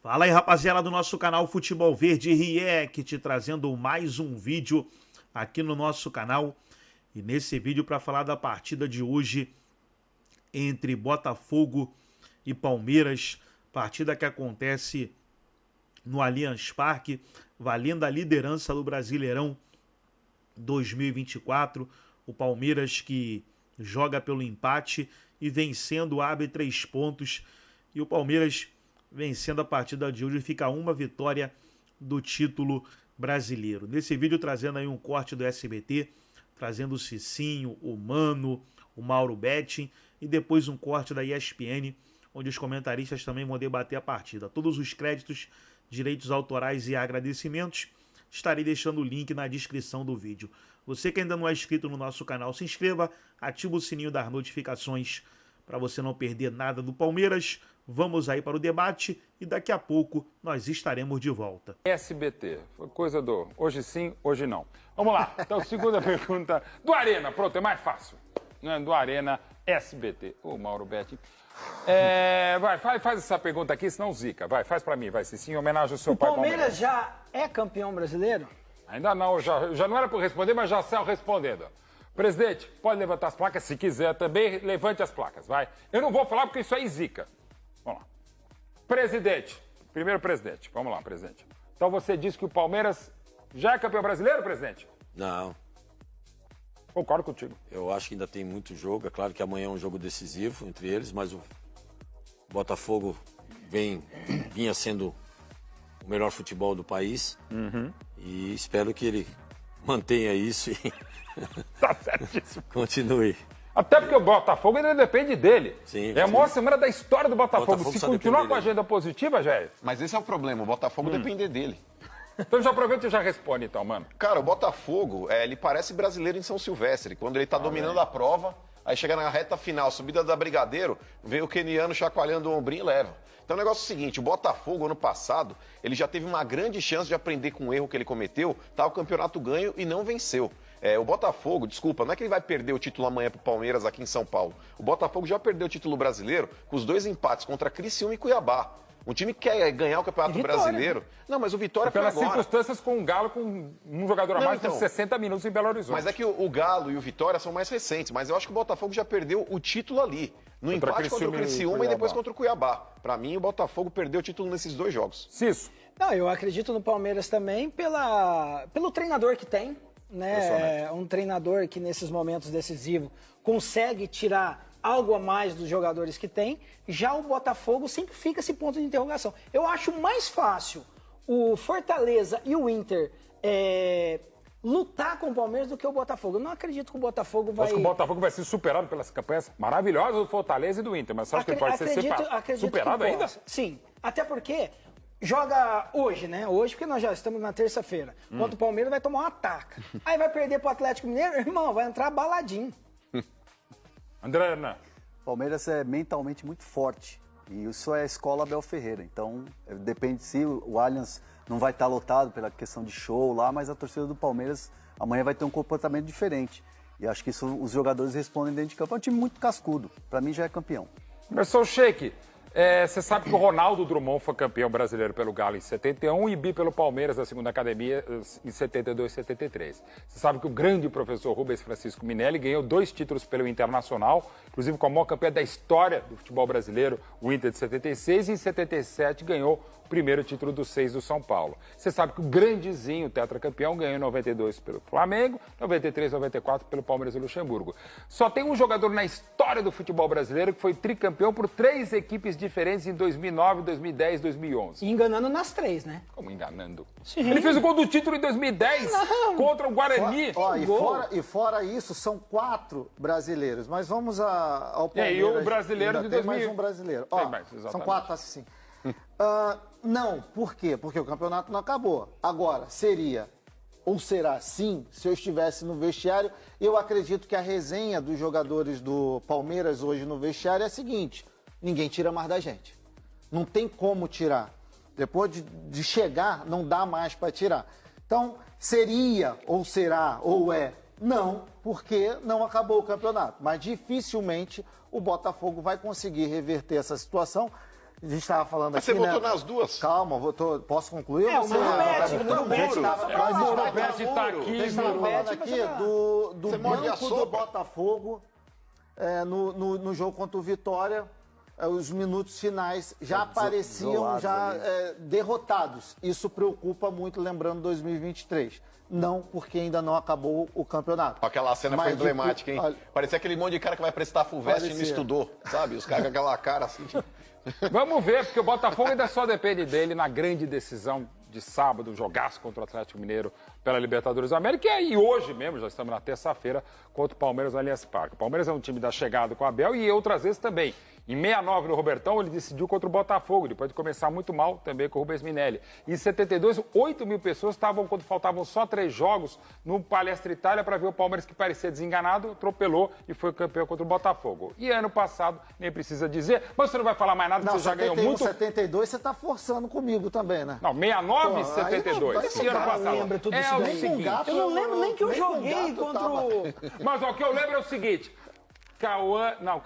Fala aí, rapaziada do nosso canal Futebol Verde React, trazendo mais um vídeo aqui no nosso canal. E nesse vídeo para falar da partida de hoje entre Botafogo e Palmeiras, partida que acontece no Allianz Parque, valendo a liderança do Brasileirão 2024. O Palmeiras que joga pelo empate e vencendo abre 3 pontos. E o Palmeiras vencendo a partida de hoje, fica uma vitória do título brasileiro. Nesse vídeo trazendo aí um corte do SBT, trazendo o Cicinho, o Mano, o Mauro Betting e depois um corte da ESPN, onde os comentaristas também vão debater a partida. Todos os créditos, direitos autorais e agradecimentos, estarei deixando o link na descrição do vídeo. Você que ainda não é inscrito no nosso canal, se inscreva, ativa o sininho das notificações para você não perder nada do Palmeiras. Vamos aí para o debate e daqui a pouco nós estaremos de volta. SBT, foi coisa do hoje sim, hoje não. Vamos lá, então segunda pergunta do Arena, pronto, é mais fácil. Né? Do Arena SBT. Ô, Mauro Betti. Faz essa pergunta aqui, senão zica. Vai, faz pra mim, vai, sim, em homenagem ao seu pai. O Palmeiras já é campeão brasileiro? Ainda não, já não era para responder, mas já saiu respondendo. Presidente, pode levantar as placas se quiser também, levante as placas, vai. Eu não vou falar porque isso aí zica. Vamos lá. Presidente, primeiro presidente, vamos lá, presidente. Então você disse que o Palmeiras já é campeão brasileiro, presidente? Não. Concordo contigo. Eu acho que ainda tem muito jogo. É claro que amanhã é um jogo decisivo entre eles, mas o Botafogo vinha sendo o melhor futebol do país. E espero que ele mantenha isso e Tá certíssimo. continue. Até porque o Botafogo ainda depende dele. Sim, é a sim. maior semana da história do Botafogo. Botafogo Se só continuar depende com a dele. agenda positiva, Jair. Mas esse é o problema, o Botafogo depender dele. Então já aproveita e já responde, então, mano. Cara, o Botafogo, ele parece brasileiro em São Silvestre. Quando ele tá dominando a prova, aí chega na reta final, subida da Brigadeiro, vem o queniano chacoalhando o ombrinho e leva. Então o negócio é o seguinte, o Botafogo, ano passado, ele já teve uma grande chance de aprender com o erro que ele cometeu, tá o campeonato ganho e não venceu. O Botafogo, desculpa, não é que ele vai perder o título amanhã pro Palmeiras aqui em São Paulo. O Botafogo já perdeu o título brasileiro com os 2 empates contra Criciúma e Cuiabá. Um time que quer ganhar o Campeonato Brasileiro. Não, mas o Vitória foi Pelas agora. circunstâncias com o Galo, com um jogador a Não, mais então. de 60 minutos em Belo Horizonte. Mas é que o Galo e o Vitória são mais recentes. Mas eu acho que o Botafogo já perdeu o título ali. No Contra empate contra o Criciúma e Criciúma e Cuiabá. depois contra o Cuiabá. Pra mim, o Botafogo perdeu o título nesses 2 jogos. Cisso. Não, eu acredito no Palmeiras também pelo treinador que tem, né? É um treinador que nesses momentos decisivos consegue tirar algo a mais dos jogadores que tem. Já o Botafogo sempre fica esse ponto de interrogação. Eu acho mais fácil o Fortaleza e o Inter lutar com o Palmeiras do que o Botafogo. Eu não acredito que o Botafogo vai... Acho que o Botafogo vai ser superado pelas campanhas maravilhosas do Fortaleza e do Inter, mas você acha que ele pode ser superado ainda? Sim, até porque joga hoje, né? Hoje, porque nós já estamos na terça-feira. Contra o Palmeiras vai tomar uma taca. Aí vai perder pro Atlético Mineiro, irmão, vai entrar baladinho. André Hernan. Palmeiras é mentalmente muito forte e isso é a escola Abel Ferreira. Então, depende se o Allianz não vai estar lotado pela questão de show lá, mas a torcida do Palmeiras amanhã vai ter um comportamento diferente. E acho que isso os jogadores respondem dentro de campo. É um time muito cascudo. Para mim já é campeão. Começou o Sheik. Você sabe que o Ronaldo Drummond foi campeão brasileiro pelo Galo em 71 e bi pelo Palmeiras da segunda academia em 72 e 73. Você sabe que o grande professor Rubens Francisco Minelli ganhou 2 títulos pelo Internacional, inclusive com a maior campeã da história do futebol brasileiro, o Inter de 76, e em 77 ganhou o primeiro título dos 6 do São Paulo. Você sabe que o grandezinho tetracampeão ganhou em 92 pelo Flamengo, 93 e 94 pelo Palmeiras e Luxemburgo. Só tem um jogador na história do futebol brasileiro que foi tricampeão por 3 equipes diferentes em 2009, 2010 e 2011. Enganando nas 3, né? Como enganando? Sim. Ele fez o gol do título em 2010 contra o Guarani. Fora isso, são 4 brasileiros. Mas vamos ao E aí, Palmeiras. o brasileiro Ainda de tem 2000. mais um brasileiro. Tem mais, exatamente. São 4, assim. Não, por quê? Porque o campeonato não acabou. Agora, seria, ou será sim, se eu estivesse no vestiário, eu acredito que a resenha dos jogadores do Palmeiras hoje no vestiário é a seguinte: ninguém tira mais da gente. Não tem como tirar. Depois de chegar, não dá mais para tirar. Então, seria, ou será, ou é, não, porque não acabou o campeonato. Mas dificilmente o Botafogo vai conseguir reverter essa situação. A gente estava falando Mas aqui, você votou nas duas? Calma, posso concluir? É, o Muro Pet, o Muro Pet Mas o Muro Pet tá aqui, A gente estava falando aqui do Você morde a banco do sopa? Botafogo no jogo contra o Vitória. Os minutos finais já pareciam derrotados. Isso preocupa muito, lembrando 2023. Não, porque ainda não acabou o campeonato. Aquela cena Mas foi emblemática, hein? Parecia aquele monte de cara que vai prestar FUVEST e não estudou, sabe? Os caras com aquela cara assim. Vamos ver, porque o Botafogo ainda só depende dele na grande decisão de sábado, jogaço contra o Atlético Mineiro pela Libertadores da América. E hoje mesmo, já estamos na terça-feira, contra o Palmeiras no Allianz Parque. O Palmeiras é um time da chegada com o Abel e outras vezes também. Em 69, no Robertão, ele decidiu contra o Botafogo, depois de começar muito mal também com o Rubens Minelli. Em 72, 8 mil pessoas estavam, quando faltavam só 3 jogos, no Palestra Itália para ver o Palmeiras, que parecia desenganado, atropelou e foi campeão contra o Botafogo. E ano passado, nem precisa dizer, mas você não vai falar mais nada, porque você já ganhou muito. 72, você está forçando comigo também, né? Não, 69 e 72. E ano passado. Lembra tudo É isso o daí? seguinte. Eu não lembro nem que eu joguei contra o... Mas ó, o que eu lembro é o seguinte. Cauã não,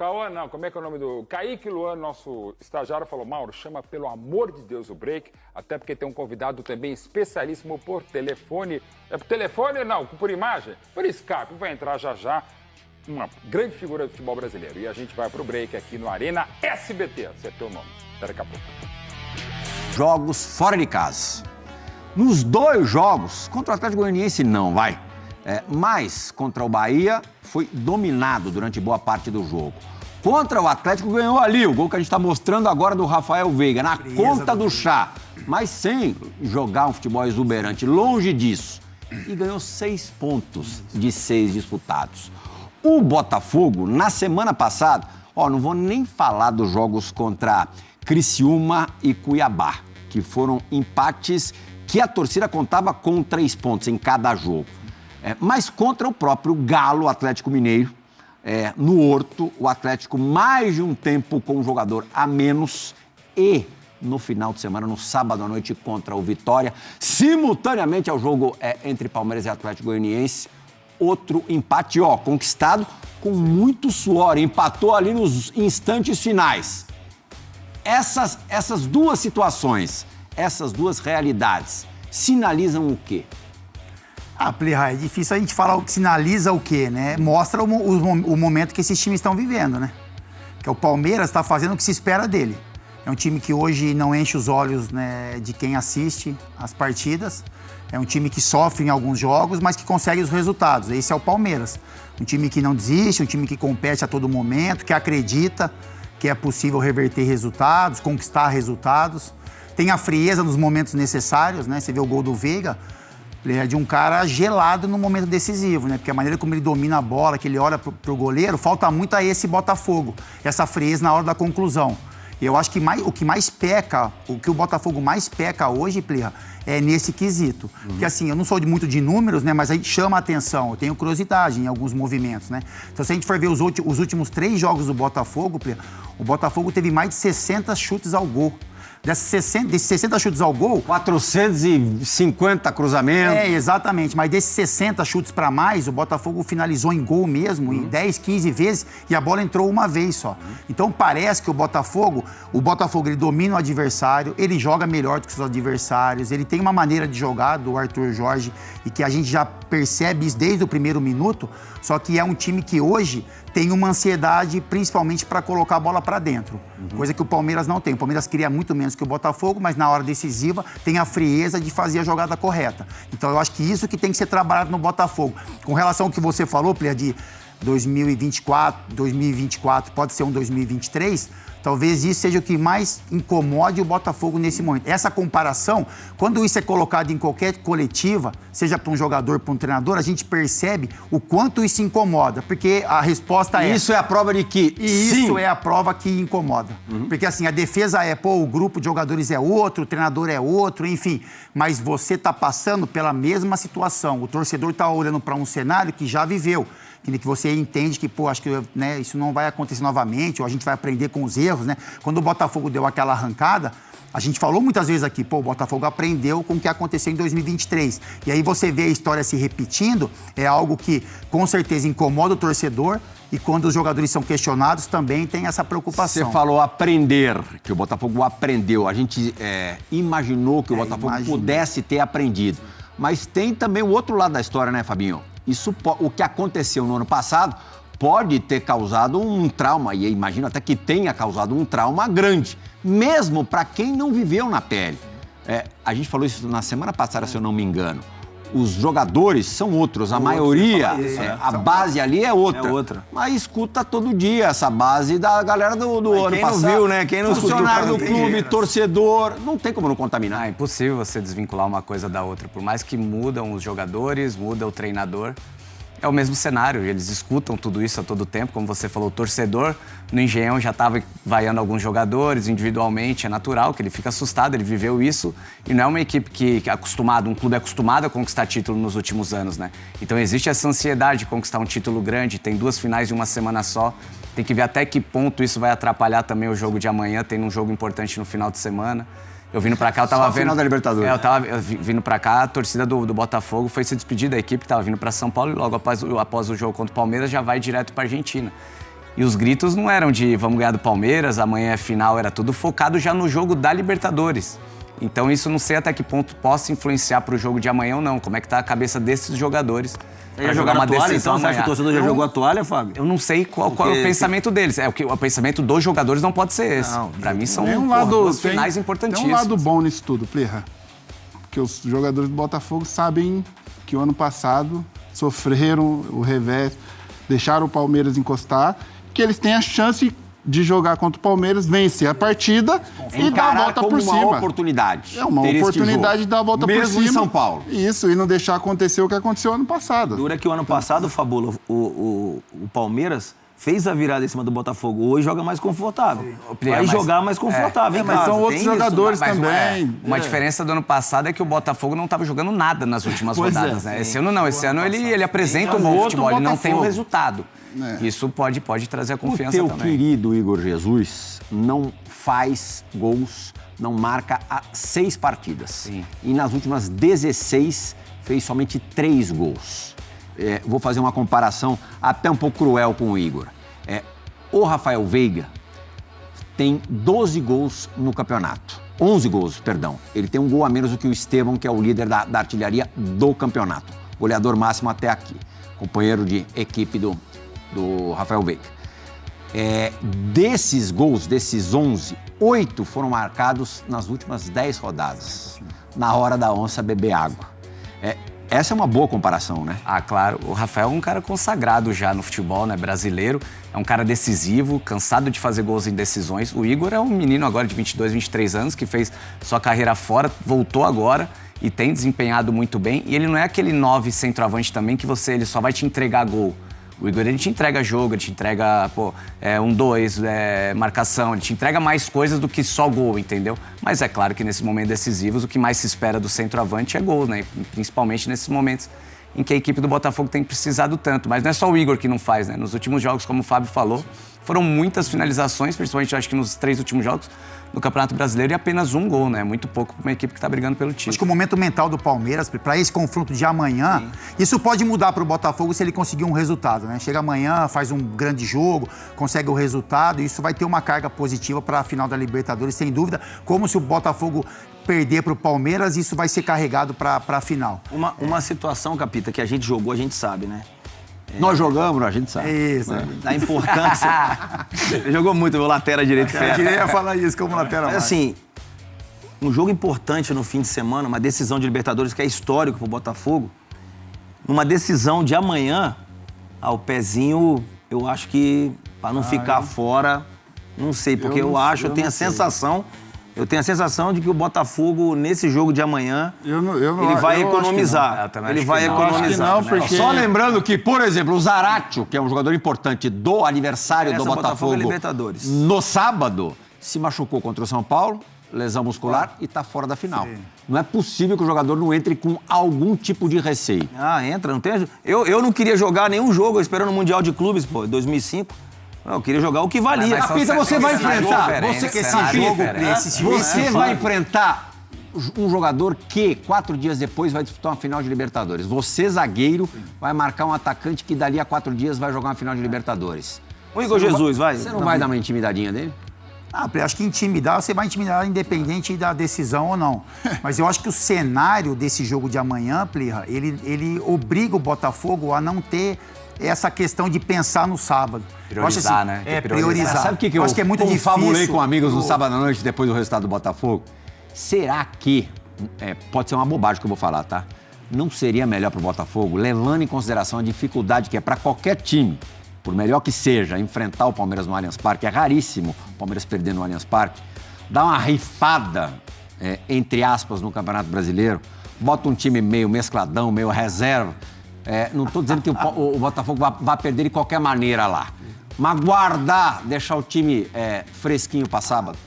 como é que é o nome do... Kaique Luan, nosso estagiário, falou, Mauro, chama pelo amor de Deus o break, até porque tem um convidado também especialíssimo por telefone. É por telefone? Não, por imagem? Por Skype, vai entrar já uma grande figura do futebol brasileiro. E a gente vai pro break aqui no Arena SBT, acertou o nome. Até daqui a pouco. Jogos fora de casa. Nos 2 jogos, contra o Atlético Goianiense não, vai. Mas contra o Bahia foi dominado durante boa parte do jogo. Contra o Atlético ganhou ali, o gol que a gente está mostrando agora do Rafael Veiga, na conta do chá, mas sem jogar um futebol exuberante, longe disso. E ganhou 6 pontos de 6 disputados. O Botafogo, na semana passada, não vou nem falar dos jogos contra Criciúma e Cuiabá, que foram empates que a torcida contava com 3 pontos em cada jogo. Mas contra o próprio Galo, Atlético Mineiro, no Horto, o Atlético mais de um tempo com um jogador a menos e no final de semana, no sábado à noite, contra o Vitória, simultaneamente ao jogo entre Palmeiras e Atlético Goianiense, outro empate, conquistado com muito suor, empatou ali nos instantes finais. Essas duas situações, essas duas realidades, sinalizam o quê? Plirra, é difícil a gente falar o que sinaliza o quê, né? Mostra o momento que esses times estão vivendo, né? Que o Palmeiras está fazendo o que se espera dele. É um time que hoje não enche os olhos, né, de quem assiste as partidas. É um time que sofre em alguns jogos, mas que consegue os resultados. Esse é o Palmeiras. Um time que não desiste, um time que compete a todo momento, que acredita que é possível reverter resultados, conquistar resultados. Tem a frieza nos momentos necessários, né? Você vê o gol do Veiga, ele é de um cara gelado no momento decisivo, né? Porque a maneira como ele domina a bola, que ele olha pro goleiro, falta muito a esse Botafogo, essa frieza na hora da conclusão. E eu acho que o que mais peca, o que o Botafogo mais peca hoje, Plirra, é nesse quesito. Porque assim, eu não sou muito de números, né? Mas a gente chama a atenção, eu tenho curiosidade em alguns movimentos, né? Então se a gente for ver os últimos 3 jogos do Botafogo, Plirra, o Botafogo teve mais de 60 chutes ao gol. Desses 60 chutes ao gol... 450 cruzamentos. Exatamente. Mas desses 60 chutes para mais, o Botafogo finalizou em gol mesmo, em 10, 15 vezes, e a bola entrou uma vez só. Então parece que o Botafogo ele domina o adversário, ele joga melhor do que os adversários, ele tem uma maneira de jogar do Arthur Jorge, e que a gente já percebe isso desde o primeiro minuto, só que é um time que hoje tem uma ansiedade, principalmente para colocar a bola para dentro. Coisa que o Palmeiras não tem. O Palmeiras cria muito menos que o Botafogo, mas na hora decisiva tem a frieza de fazer a jogada correta. Então eu acho que isso que tem que ser trabalhado no Botafogo. Com relação ao que você falou, Plea, de 2024 pode ser um 2023, talvez isso seja o que mais incomode o Botafogo nesse momento. Essa comparação, quando isso é colocado em qualquer coletiva, seja para um jogador, para um treinador, a gente percebe o quanto isso incomoda, porque a resposta Isso é a prova de que Isso é a prova que incomoda. Porque assim, a defesa o grupo de jogadores é outro, o treinador é outro, enfim. Mas você está passando pela mesma situação. O torcedor está olhando para um cenário que já viveu. Que você entende que, acho que isso não vai acontecer novamente, ou a gente vai aprender com os erros, né? Quando o Botafogo deu aquela arrancada, A gente falou muitas vezes aqui, o Botafogo aprendeu com o que aconteceu em 2023. E aí você vê a história se repetindo, é algo que com certeza incomoda o torcedor e quando os jogadores são questionados também tem essa preocupação. Você falou aprender, que o Botafogo aprendeu. A gente imaginou que o Botafogo pudesse ter aprendido. Mas tem também o outro lado da história, né, Fabinho? O que aconteceu no ano passado pode ter causado um trauma, e imagino até que tenha causado um trauma grande, mesmo para quem não viveu na pele. A gente falou isso na semana passada, se eu não me engano. Os jogadores são outros, a maioria, a base ali é outra. Mas escuta todo dia essa base da galera do ano passado. Quem não viu, né? Quem não escutou, funcionário do clube, torcedor, não tem como não contaminar. É impossível você desvincular uma coisa da outra. Por mais que mudam os jogadores, muda o treinador, é o mesmo cenário. Eles escutam tudo isso a todo tempo. Como você falou, o torcedor no Engenhão já estava vaiando alguns jogadores individualmente. É natural que ele fica assustado, ele viveu isso. E não é uma equipe que um clube acostumado a conquistar título nos últimos anos, né? Então existe essa ansiedade de conquistar um título grande. Tem 2 finais de uma semana só. Tem que ver até que ponto isso vai atrapalhar também o jogo de amanhã. Tem um jogo importante no final de semana. Eu vindo pra cá, eu tava vendo... final da Libertadores. Eu vindo pra cá, a torcida do Botafogo foi se despedir da equipe, tava vindo pra São Paulo e logo após o jogo contra o Palmeiras já vai direto pra Argentina. E os gritos não eram de vamos ganhar do Palmeiras, amanhã é final, era tudo focado já no jogo da Libertadores. Então isso não sei até que ponto possa influenciar pro jogo de amanhã ou não, como é que tá a cabeça desses jogadores. Já jogar uma toalha, então? Você acha que o torcedor já jogou a toalha, Fábio? Eu não sei qual é o pensamento deles. O pensamento dos jogadores não pode ser esse. Pra mim são dois finais importantíssimos. Tem um lado bom nisso tudo, Plirra. Porque os jogadores do Botafogo sabem que o ano passado sofreram o revés, deixaram o Palmeiras encostar, que eles têm a chance de jogar contra o Palmeiras, vencer a partida e dar a volta por cima. É uma oportunidade. É uma oportunidade de dar a volta por cima. Mesmo em São Paulo. Isso, e não deixar acontecer o que aconteceu ano passado. Dura que o ano passado, Fabula, o Palmeiras fez a virada em cima do Botafogo. Hoje joga mais confortável. Vai jogar mais confortável. Mas são outros jogadores também. Uma diferença do ano passado é que o Botafogo não estava jogando nada nas últimas rodadas. Né? Esse ano não. Esse ano ele apresenta um bom futebol. Ele não tem o resultado. Isso pode trazer a confiança também. O teu querido Igor Jesus não faz gols, não marca há 6 partidas. Sim. E nas últimas 16 fez somente 3 gols. Vou fazer uma comparação até um pouco cruel com o Igor. O Rafael Veiga tem 12 gols no campeonato. 11 gols, perdão. Ele tem um gol a menos do que o Estevão, que é o líder da artilharia do campeonato. Goleador máximo até aqui. Companheiro de equipe do Rafael Veiga. Desses gols, desses 11, 8 foram marcados nas últimas 10 rodadas. Na hora da onça beber água. Essa é uma boa comparação, né? Ah, claro. O Rafael é um cara consagrado já no futebol, né? Brasileiro. É um cara decisivo, cansado de fazer gols em decisões. O Igor é um menino agora de 22, 23 anos que fez sua carreira fora, voltou agora e tem desempenhado muito bem. E ele não é aquele 9 centroavante também que ele só vai te entregar gol. O Igor, ele te entrega jogo, ele te entrega 1-2, marcação, ele te entrega mais coisas do que só gol, entendeu? Mas é claro que nesses momentos decisivos o que mais se espera do centroavante é gol, né? Principalmente nesses momentos em que a equipe do Botafogo tem precisado tanto. Mas não é só o Igor que não faz, né? Nos últimos jogos, como o Fábio falou, foram muitas finalizações, principalmente eu acho que nos 3 últimos jogos no Campeonato Brasileiro, e apenas 1 gol, né? Muito pouco para uma equipe que está brigando pelo título. Acho que o momento mental do Palmeiras, para esse confronto de amanhã, isso pode mudar para o Botafogo se ele conseguir um resultado, né? Chega amanhã, faz um grande jogo, consegue o resultado, e isso vai ter uma carga positiva para a final da Libertadores, sem dúvida. Como se o Botafogo perder para o Palmeiras, isso vai ser carregado para a final. Uma situação, Capita, que a gente jogou, a gente sabe, né? Nós jogamos, a gente sabe. Isso. A importância... Jogou muito, meu lateral direito. Eu queria falar isso como lateral. Mas assim, um jogo importante no fim de semana, uma decisão de Libertadores que é histórico pro Botafogo. Numa decisão de amanhã, o pezinho, eu acho que, para não ficar fora, não sei, porque eu tenho a sensação... Eu tenho a sensação de que o Botafogo, nesse jogo de amanhã, ele vai economizar. Ele vai economizar. Porque... Só lembrando que, por exemplo, o Zaratio, que é um jogador importante do aniversário do Botafogo, Libertadores, no sábado, se machucou contra o São Paulo, lesão muscular, e está fora da final. Sim. Não é possível que o jogador não entre com algum tipo de receio. Entra, não tem... Eu não queria jogar nenhum jogo esperando o Mundial de Clubes, 2005. Não, eu queria jogar o que valia. Capita, você vai enfrentar. Você vai enfrentar um jogador que 4 dias depois vai disputar uma final de Libertadores. Você, zagueiro, vai marcar um atacante que dali a 4 dias vai jogar uma final de Libertadores. O Igor Jesus, vai. Você não vai dar uma intimidadinha dele? Acho que intimidar, você vai intimidar independente da decisão ou não. Mas eu acho que o cenário desse jogo de amanhã, Plirra, ele obriga o Botafogo a não ter essa questão de pensar no sábado. Priorizar, assim, né? Priorizar. Sabe o que eu acho que é muito difícil. Confabulei com amigos no sábado à noite depois do resultado do Botafogo? Será que, pode ser uma bobagem que eu vou falar, tá? Não seria melhor pro Botafogo, levando em consideração a dificuldade que é para qualquer time, por melhor que seja, enfrentar o Palmeiras no Allianz Parque, é raríssimo o Palmeiras perder no Allianz Parque, dá uma rifada, entre aspas, no Campeonato Brasileiro, bota um time meio mescladão, meio reserva, não estou dizendo que o Botafogo vai perder de qualquer maneira lá, mas guardar, deixar o time fresquinho para sábado.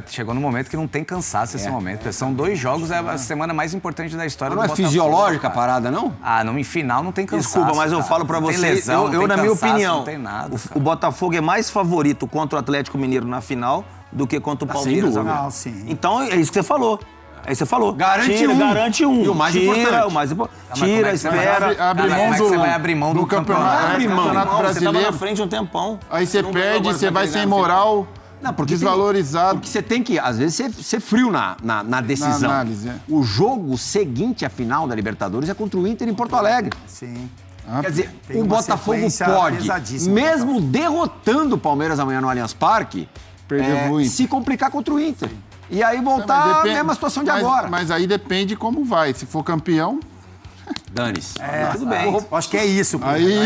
Chegou no momento que não tem cansaço esse momento. São 2 jogos, é a semana mais importante da história do Botafogo. Não é fisiológica a parada, não? No final não tem cansaço. Desculpa, mas eu falo pra você, lesão, eu na minha opinião, não tem nada, o Botafogo é mais favorito contra o Atlético Mineiro na final do que contra o Palmeiras. Não, sim. Então é isso que você falou. Aí você falou. Garante um. E o mais importante. Espera. Abre mão você vai abrir mão do campeonato? Campeonato Brasileiro. Você tava na frente um tempão. Aí você perde, você vai sem moral. Não, porque desvalorizado. Porque você tem que, às vezes, ser frio na decisão. Na análise, O jogo seguinte à final da Libertadores é contra o Inter em Porto Alegre. Sim. Quer dizer, o Botafogo pode, mesmo derrotando o Palmeiras amanhã no Allianz Parque, se complicar contra o Inter. E aí voltar à mesma situação de agora. Mas aí depende como vai. Se for campeão... Dane-se. Tudo bem. Acho que é isso.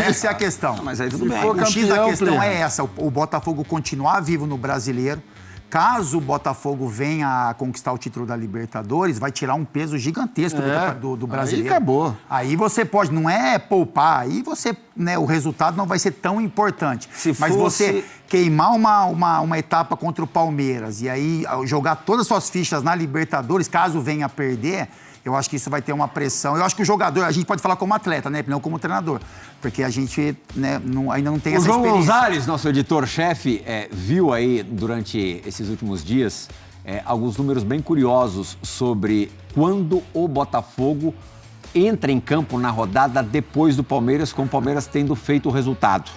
Essa é a questão. Mas aí tudo bem. O X da questão é essa. O Botafogo continuar vivo no Brasileiro. Caso o Botafogo venha a conquistar o título da Libertadores, vai tirar um peso gigantesco do Brasileiro. Aí acabou. Aí você pode, não é poupar, aí você, o resultado não vai ser tão importante. Mas você queimar uma etapa contra o Palmeiras e aí jogar todas as suas fichas na Libertadores, caso venha a perder, eu acho que isso vai ter uma pressão. Eu acho que o jogador, a gente pode falar como atleta, né? Não como treinador. Porque a gente ainda não tem essa experiência. O João Gonzalez, nosso editor-chefe, viu aí durante esses últimos dias alguns números bem curiosos sobre quando o Botafogo entra em campo na rodada depois do Palmeiras, com o Palmeiras tendo feito o resultado.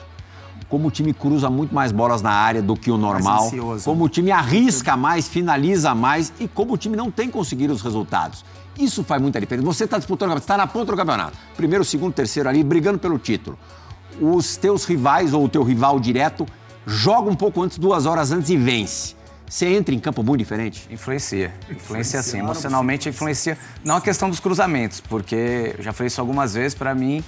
Como o time cruza muito mais bolas na área do que o normal, como o time arrisca mais, finaliza mais e como o time não tem conseguido os resultados. Isso faz muita diferença. Você está disputando, você está na ponta do campeonato. Primeiro, segundo, terceiro ali, brigando pelo título. Os teus rivais ou o teu rival direto joga um pouco antes, 2 horas antes e vence. Você entra em campo muito diferente? Influencia sim. Emocionalmente influencia. Não a questão dos cruzamentos, porque eu já falei isso algumas vezes, para mim,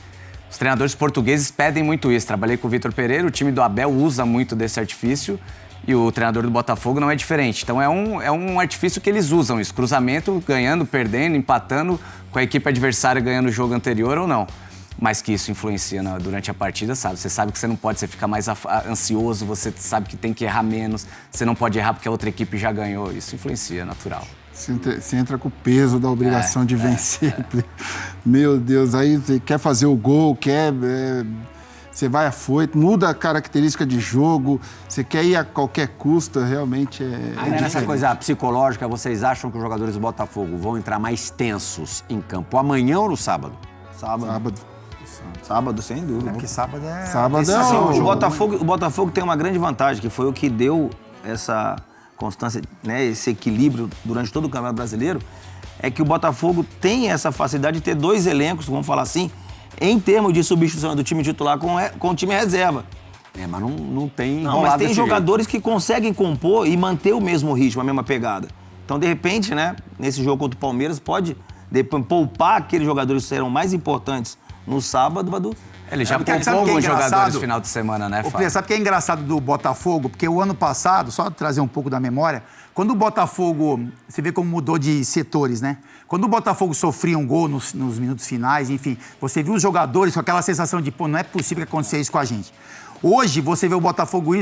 os treinadores portugueses pedem muito isso. Trabalhei com o Vitor Pereira, o time do Abel usa muito desse artifício e o treinador do Botafogo não é diferente. Então é um artifício que eles usam, isso, cruzamento, ganhando, perdendo, empatando, com a equipe adversária ganhando o jogo anterior ou não. Mas que isso influencia durante a partida, sabe? Você sabe que você não pode, você fica mais ansioso, você sabe que tem que errar menos, você não pode errar porque a outra equipe já ganhou. Isso influencia, natural. Você entra com o peso da obrigação de vencer. Meu Deus, aí você quer fazer o gol, você vai afoito, muda a característica de jogo, você quer ir a qualquer custo, realmente nessa coisa psicológica, vocês acham que os jogadores do Botafogo vão entrar mais tensos em campo amanhã ou no sábado? Sábado, sem dúvida. Porque sábado é... Sábado é o Botafogo tem uma grande vantagem, que foi o que deu essa constância, esse equilíbrio durante todo o Campeonato Brasileiro, é que o Botafogo tem essa facilidade de ter 2 elencos, vamos falar assim, em termos de substituição do time titular com o time reserva. Mas não tem... Não, mas tem jogadores que conseguem compor e manter o mesmo ritmo, a mesma pegada. Então, de repente, nesse jogo contra o Palmeiras, pode poupar aqueles jogadores que serão mais importantes no sábado. Ele já poupou alguns jogadores no final de semana, né, Fábio? Sabe o que é engraçado do Botafogo? Porque o ano passado, só trazer um pouco da memória, quando o Botafogo, você vê como mudou de setores, né? Quando o Botafogo sofria um gol nos minutos finais, enfim, você viu os jogadores com aquela sensação de, não é possível que aconteça isso com a gente. Hoje, você vê o Botafogo,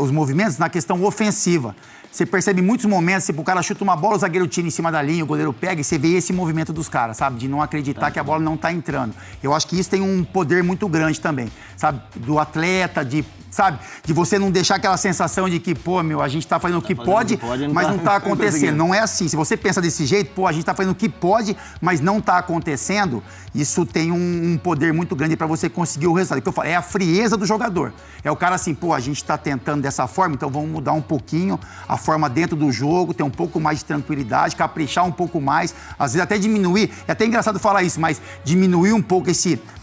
os movimentos na questão ofensiva. Você percebe muitos momentos, tipo, o cara chuta uma bola, o zagueiro tira em cima da linha, o goleiro pega e você vê esse movimento dos caras, sabe? De não acreditar que a bola não tá entrando. Eu acho que isso tem um poder muito grande também, sabe? Do atleta, de sabe? De você não deixar aquela sensação de que, pô, meu, a gente tá fazendo o que pode, mas não tá acontecendo. Não é assim. Se você pensa desse jeito, pô, a gente tá fazendo o que pode, mas não tá acontecendo, isso tem um poder muito grande para você conseguir o resultado. O que eu falo, é a frieza do jogador. É o cara assim, pô, a gente tá tentando dessa forma, então vamos mudar um pouquinho a forma dentro do jogo, ter um pouco mais de tranquilidade, caprichar um pouco mais, às vezes até diminuir. É até engraçado falar isso, mas diminuir um pouco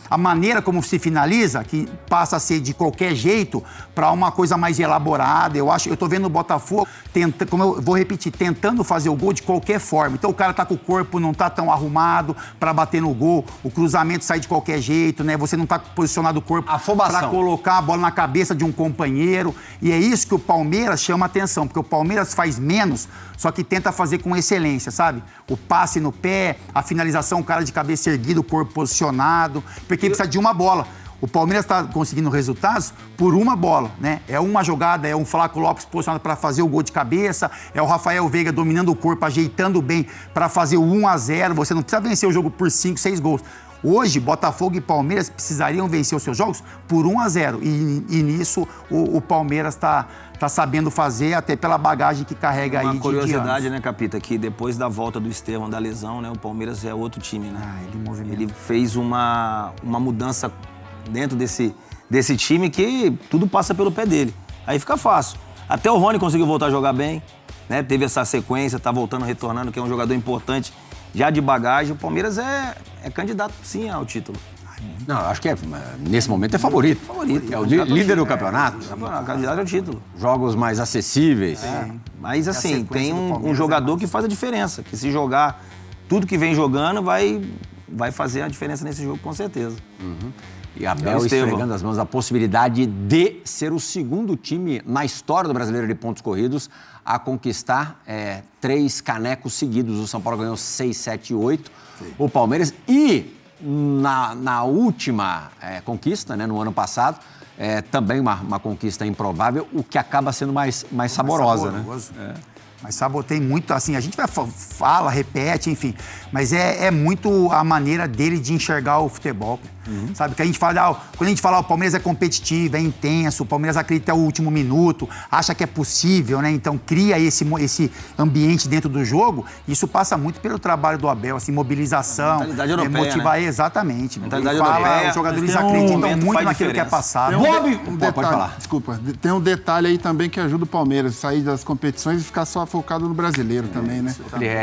a maneira como se finaliza, que passa a ser de qualquer jeito, para uma coisa mais elaborada. Eu tô vendo o Botafogo, como eu vou repetir, tentando fazer o gol de qualquer forma. Então o cara tá com o corpo, não tá tão arrumado para bater no gol, o cruzamento sai de qualquer jeito, né? Você não tá posicionado o corpo para colocar a bola na cabeça de um companheiro. E é isso que o Palmeiras chama atenção, porque o Palmeiras faz menos, só que tenta fazer com excelência, sabe? O passe no pé, a finalização, o cara de cabeça erguida, o corpo posicionado, porque precisa de uma bola. O Palmeiras está conseguindo resultados por uma bola, né? É uma jogada, é um Flaco Lopes posicionado para fazer o gol de cabeça, é o Rafael Veiga dominando o corpo, ajeitando bem para fazer o 1-0. Você não precisa vencer o jogo por 5, 6 gols. Hoje, Botafogo e Palmeiras precisariam vencer os seus jogos por 1-0. E nisso o Palmeiras está sabendo fazer, até pela bagagem que carrega aí de curiosidade, né, Capita, que depois da volta do Estevão da lesão, né, o Palmeiras é outro time, né? Ele fez uma mudança dentro desse time que tudo passa pelo pé dele. Aí fica fácil. Até o Rony conseguiu voltar a jogar bem, né? Teve essa sequência, tá voltando, retornando, que é um jogador importante já de bagagem. O Palmeiras é candidato, sim, ao título. Não, acho que nesse momento é favorito. É o líder do campeonato. Candidato ao título. Jogos mais acessíveis. Mas assim, tem um jogador que faz a diferença. Que se jogar tudo que vem jogando, vai fazer a diferença nesse jogo, com certeza. E Abel esfregando as mãos a possibilidade de ser o segundo time na história do Brasileiro de pontos corridos a conquistar 3 canecos seguidos. O São Paulo ganhou 6, 7 e 8. O Palmeiras e na última conquista, né, no ano passado, também uma conquista improvável, o que acaba sendo mais saborosa, né? Mas sabotei muito, assim, a gente fala, repete, enfim, mas é muito a maneira dele de enxergar o futebol, sabe? Que a gente fala, quando a gente fala o Palmeiras é competitivo, é intenso, o Palmeiras acredita até o último minuto, acha que é possível, né? Então cria esse ambiente dentro do jogo, isso passa muito pelo trabalho do Abel, assim, mobilização, mentalidade europeia, motivar, né? Exatamente. Mentalidade Ele fala, europeia, os jogadores acreditam muito naquilo que é passado. Pode falar. Desculpa, tem um detalhe aí também que ajuda o Palmeiras a sair das competições e ficar só focado no brasileiro também, né?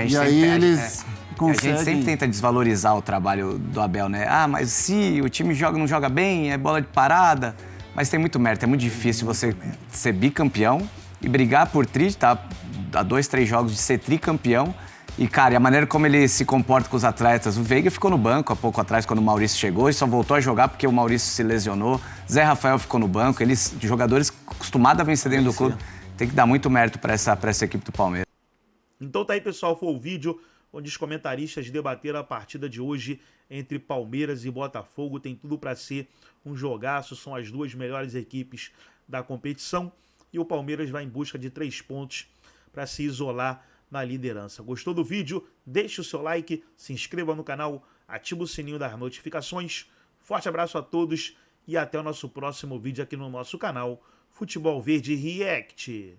E aí eles conseguem... A gente sempre tenta desvalorizar o trabalho do Abel, né? Ah, mas se o time não joga bem, é bola de parada. Mas tem muito mérito, é muito difícil você ser bicampeão e brigar por tá a 2, 3 jogos de ser tricampeão. E, cara, e a maneira como ele se comporta com os atletas. O Veiga ficou no banco há pouco atrás, quando o Maurício chegou, e só voltou a jogar porque o Maurício se lesionou. Zé Rafael ficou no banco. Eles, jogadores acostumados a vencer dentro do clube, tem que dar muito mérito para essa equipe do Palmeiras. Então tá aí, pessoal, foi o vídeo onde os comentaristas debateram a partida de hoje entre Palmeiras e Botafogo. Tem tudo para ser um jogaço, são as duas melhores equipes da competição e o Palmeiras vai em busca de 3 pontos para se isolar na liderança. Gostou do vídeo? Deixe o seu like, se inscreva no canal, ative o sininho das notificações. Forte abraço a todos e até o nosso próximo vídeo aqui no nosso canal Futebol Verde React.